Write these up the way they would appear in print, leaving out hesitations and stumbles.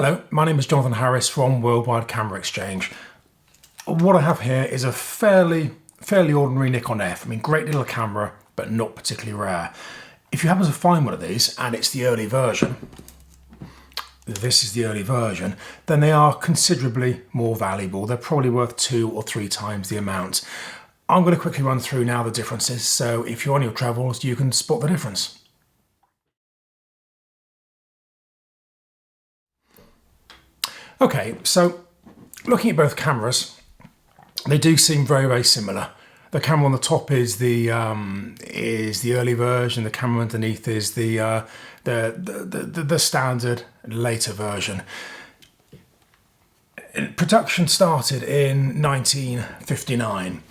Hello, my name is Jonathan Harris from Worldwide Camera Exchange. What I have here is a fairly ordinary Nikon F. I mean, great little camera, but not particularly rare. If you happen to find one of these and it's the early version, this is the early version, then they are considerably more valuable. They're probably worth 2 or 3 times the amount. I'm going to quickly run through now the differences, so if you're on your travels, you can spot the difference. Okay, so looking at both cameras, they do seem very similar. The camera on the top is the early version. The camera underneath is the standard later version. Production started in 1959.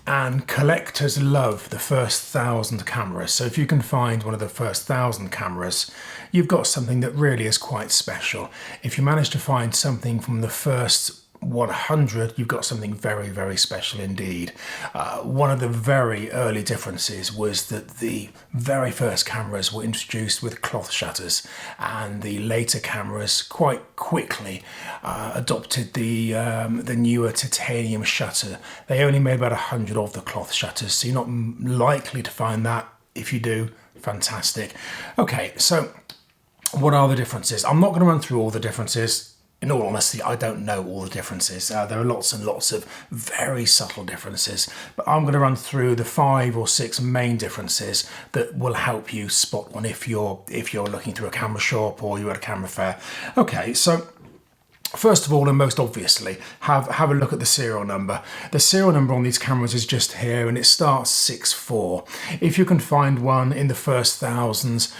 And collectors love the first 1,000 cameras. So if you can find one of the first 1,000 cameras, you've got something that really is quite special. If you manage to find something from the first 100, you've got something very special indeed. One of the very early differences was that the very first cameras were introduced with cloth shutters, and the later cameras quite quickly adopted the newer titanium shutter. They only made about 100 of the cloth shutters, so you're not likely to find that. If you do, fantastic. Okay, so what are the differences? I'm not going to run through all the differences. In all honesty, I don't know all the differences. There are lots and lots of very subtle differences, but I'm going to run through the 5 or 6 main differences that will help you spot one if you're looking through a camera shop or you're at a camera fair. Okay, so first of all, and most obviously, have a look at the serial number. The serial number on these cameras is just here, and it starts 64. If you can find one in the first thousands,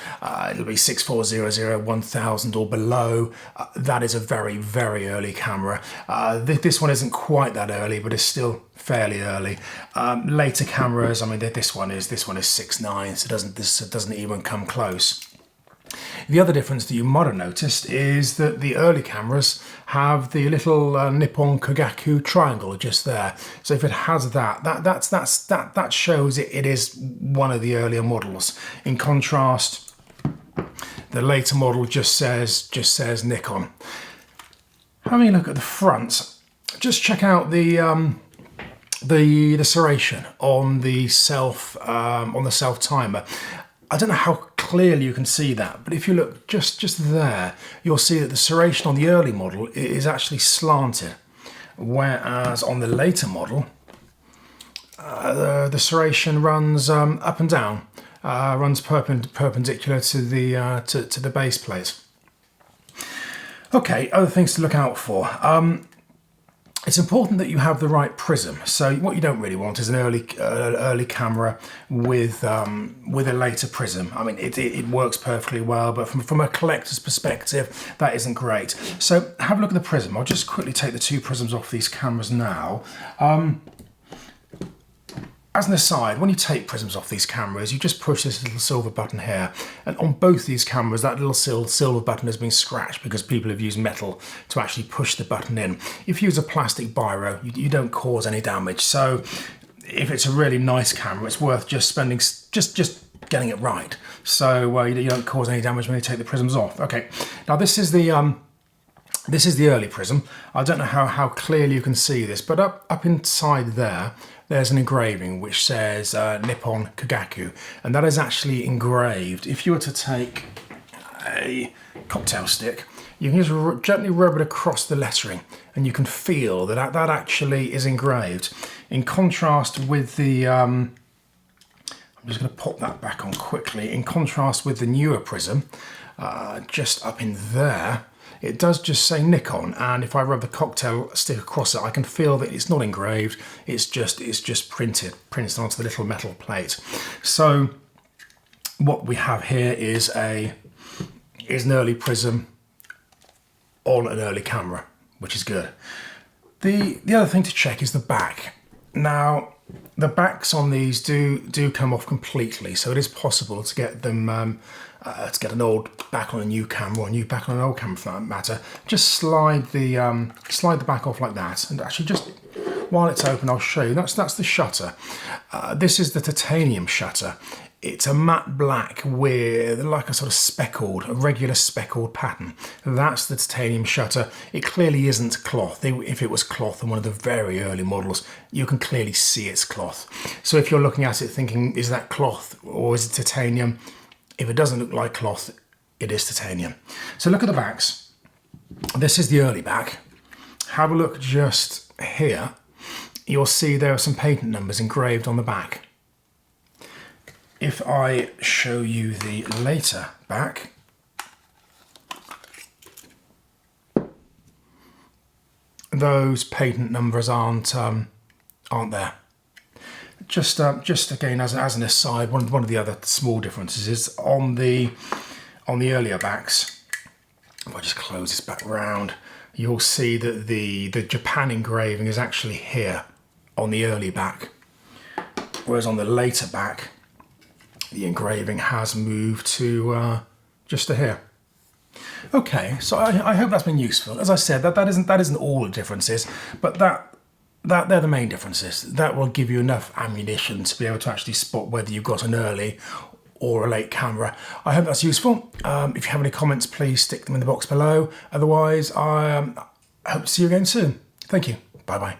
it'll be 6400, 1000 or below. That is a very early camera. This one isn't quite that early, but it's still fairly early. Later cameras, I mean, this one is 69, so this doesn't even come close. The other difference that you might have noticed is that the early cameras have the little Nippon Kogaku triangle just there. So if it has that shows it is one of the earlier models. In contrast, the later model just says Nikon. Having a look at the front, just check out the serration on the self timer. I don't know how clearly you can see that, but if you look just there, you'll see that the serration on the early model is actually slanted, whereas on the later model, the serration runs up and down, runs perpendicular to the base plate. Okay, other things to look out for. It's important that you have the right prism. So what you don't really want is an early camera with a later prism. I mean, it works perfectly well, but from a collector's perspective, that isn't great. So have a look at the prism. I'll just quickly take the 2 prisms off these cameras now. As an aside, when you take prisms off these cameras, you just push this little silver button here. And on both these cameras, that little silver button has been scratched because people have used metal to actually push the button in. If you use a plastic biro, you don't cause any damage. So if it's a really nice camera, it's worth just spending, just getting it right. So you don't cause any damage when you take the prisms off. Okay, now this is the early prism. I don't know how clearly you can see this, but up inside there's an engraving which says Nippon Kogaku, and that is actually engraved. If you were to take a cocktail stick, you can just gently rub it across the lettering, and you can feel that actually is engraved. In contrast with the, I'm just going to pop that back on quickly. In contrast with the newer prism, just up in there, it does just say Nikon, and if I rub the cocktail stick across it, I can feel that it's not engraved, it's just printed onto the little metal plate. So what we have here is an early prism on an early camera, which is good. The other thing to check is the back. Now, the backs on these do come off completely, so it is possible to get them to get an old back on a new camera or a new back on an old camera for that matter. Just slide the back off like that, and actually just while it's open, I'll show you. That's the shutter. This is the titanium shutter. it's a matte black with like a sort of a regular speckled pattern. That's the titanium shutter. It clearly isn't cloth. If it was cloth on one of the very early models, you can clearly see it's cloth. So if you're looking at it thinking, is that cloth or is it titanium? If it doesn't look like cloth, it is titanium. So look at the backs. This is the early back. Have a look just here. You'll see there are some patent numbers engraved on the back. If I show you the later back, those patent numbers aren't there. Just again as an aside, one of the other small differences is on the earlier backs. If I just close this back round, you'll see that the Japan engraving is actually here on the early back, whereas on the later back, the engraving has moved to just to here. Okay, so I hope that's been useful. As I said, that isn't all the differences, but they're the main differences. That will give you enough ammunition to be able to actually spot whether you've got an early or a late camera. I hope that's useful. If you have any comments, please stick them in the box below. Otherwise, I hope to see you again soon. Thank you. Bye-bye.